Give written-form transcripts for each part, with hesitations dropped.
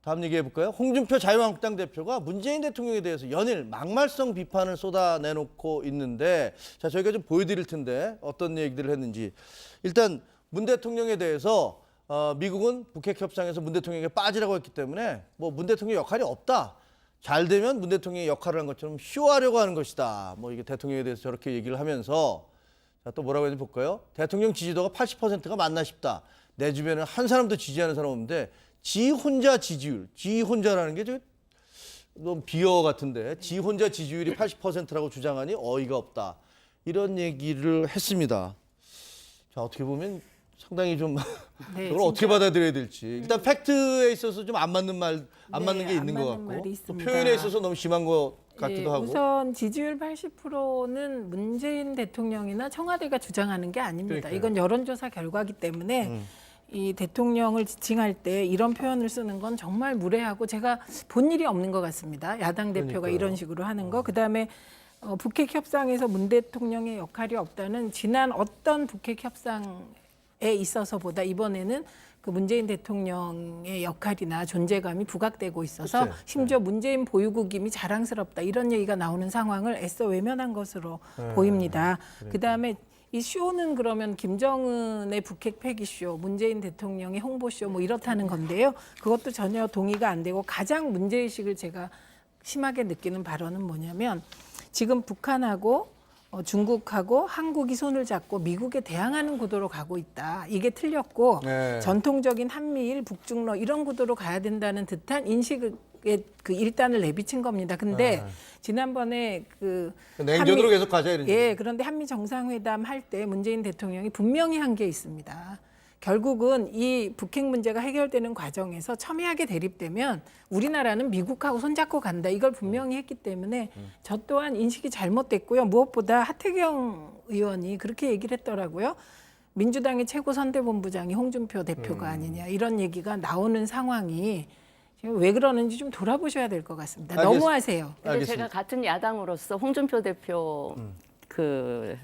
다음 얘기해 볼까요? 홍준표 자유한국당 대표가 문재인 대통령에 대해서 연일 막말성 비판을 쏟아내놓고 있는데, 자, 저희가 좀 보여드릴 텐데 어떤 얘기들을 했는지. 일단 문 대통령에 대해서 미국은 북핵 협상에서 문 대통령에게 빠지라고 했기 때문에 뭐 문 대통령 역할이 없다. 잘 되면 문 대통령의 역할을 한 것처럼 쇼하려고 하는 것이다. 뭐 이게 대통령에 대해서 저렇게 얘기를 하면서, 자, 또 뭐라고 했는지 볼까요? 대통령 지지도가 80%가 맞나 싶다. 내 주변에 한 사람도 지지하는 사람 없는데 지 혼자 지지율, 지 혼자라는 게 좀 너무 비어 같은데, 지 혼자 지지율이 80%라고 주장하니 어이가 없다. 이런 얘기를 했습니다. 자, 어떻게 보면 상당히 좀 네, 이걸 어떻게 받아들여야 될지. 일단 팩트에 있어서 좀 안 맞는 말, 안 맞는 게 있는 것 같고, 또 표현에 있어서 너무 심한 것 같기도 하고. 우선 지지율 80%는 문재인 대통령이나 청와대가 주장하는 게 아닙니다. 그러니까요. 이건 여론조사 결과이기 때문에 이 대통령을 지칭할 때 이런 표현을 쓰는 건 정말 무례하고 제가 본 일이 없는 것 같습니다. 야당 대표가 그러니까요. 이런 식으로 하는 거. 그다음에 북핵 협상에서 문 대통령의 역할이 없다는 지난 어떤 북핵 협상에 있어서보다 이번에는 그 문재인 대통령의 역할이나 존재감이 부각되고 있어서 글쎄, 심지어 문재인 보유국임이 자랑스럽다 이런 얘기가 나오는 상황을 애써 외면한 것으로 보입니다. 그다음에 이 쇼는 그러면 김정은의 북핵 폐기쇼, 문재인 대통령의 홍보쇼 뭐 이렇다는 건데요. 그것도 전혀 동의가 안 되고 가장 문제의식을 제가 심하게 느끼는 발언은 뭐냐면 지금 북한하고 중국하고 한국이 손을 잡고 미국에 대항하는 구도로 가고 있다. 이게 틀렸고 네. 전통적인 한미일, 북중러 이런 구도로 가야 된다는 듯한 인식의 그 일단을 내비친 겁니다. 근데 지난번에 그 냉전으로 계속 가자 이런 예, 그런데 한미 정상회담 할 때 문재인 대통령이 분명히 한 게 있습니다. 결국은 이 북핵 문제가 해결되는 과정에서 첨예하게 대립되면 우리나라는 미국하고 손잡고 간다. 이걸 분명히 했기 때문에 저 또한 인식이 잘못됐고요. 무엇보다 하태경 의원이 그렇게 얘기를 했더라고요. 민주당의 최고 선대본부장이 홍준표 대표가 아니냐. 이런 얘기가 나오는 상황이 지금 왜 그러는지 좀 돌아보셔야 될 것 같습니다. 너무하세요. 근데 알겠습니다. 제가 같은 야당으로서 홍준표 대표 그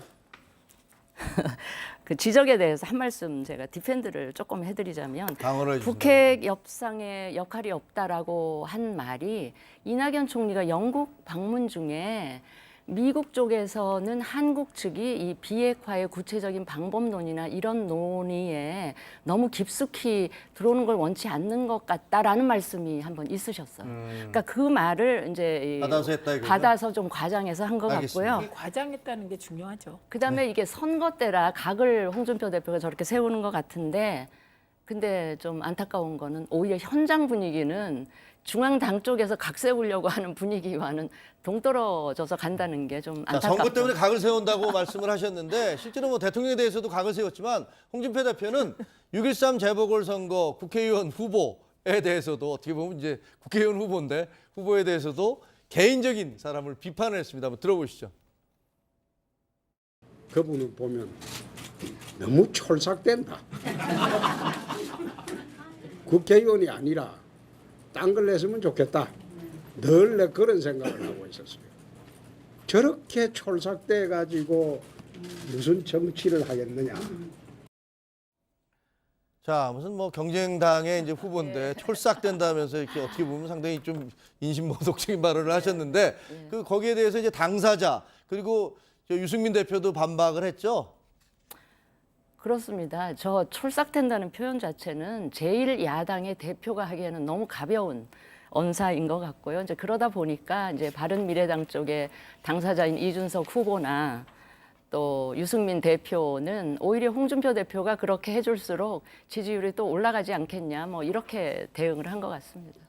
지적에 대해서 한 말씀 제가 디펜드를 조금 해드리자면 방어를 해주신다고요? 북핵 협상에 역할이 없다라고 한 말이 이낙연 총리가 영국 방문 중에 미국 쪽에서는 한국 측이 이 비핵화의 구체적인 방법론이나 이런 논의에 너무 깊숙이 들어오는 걸 원치 않는 것 같다라는 말씀이 한번 있으셨어요. 그러니까 그 말을 이제 받아서 했다 이거죠? 받아서 좀 과장해서 한 것 알겠습니다. 같고요. 이 과장했다는 게 중요하죠. 그다음에 이게 선거 때라 각을 홍준표 대표가 저렇게 세우는 것 같은데, 근데 좀 안타까운 거는 오히려 현장 분위기는 중앙당 쪽에서 각 세우려고 하는 분위기와는 동떨어져서 간다는 게 좀 자, 안타깝죠. 선거 때문에 각을 세운다고 말씀을 하셨는데 실제로 뭐 대통령에 대해서도 각을 세웠지만 홍준표 대표는 6.13 재보궐선거 국회의원 후보에 대해서도 어떻게 보면 이제 국회의원 후보인데 후보에 대해서도 개인적인 사람을 비판을 했습니다. 한번 들어보시죠. 그분을 보면 너무 촐싹된다. 국회의원이 아니라 딴 걸 냈으면 좋겠다. 늘 내 그런 생각을 하고 있었어요. 저렇게 촐싹돼 가지고 무슨 정치를 하겠느냐. 자, 무슨 뭐 경쟁당의 이제 후보인데 촐싹된다면서 이렇게 어떻게 보면 상당히 좀 인신모독적인 발언을 하셨는데 그 거기에 대해서 이제 당사자 그리고 저 유승민 대표도 반박을 했죠. 그렇습니다. 저 촐싹된다는 표현 자체는 제1야당의 대표가 하기에는 너무 가벼운 언사인 것 같고요. 이제 그러다 보니까 이제 바른미래당 쪽의 당사자인 이준석 후보나 또 유승민 대표는 오히려 홍준표 대표가 그렇게 해줄수록 지지율이 또 올라가지 않겠냐, 뭐 이렇게 대응을 한 것 같습니다.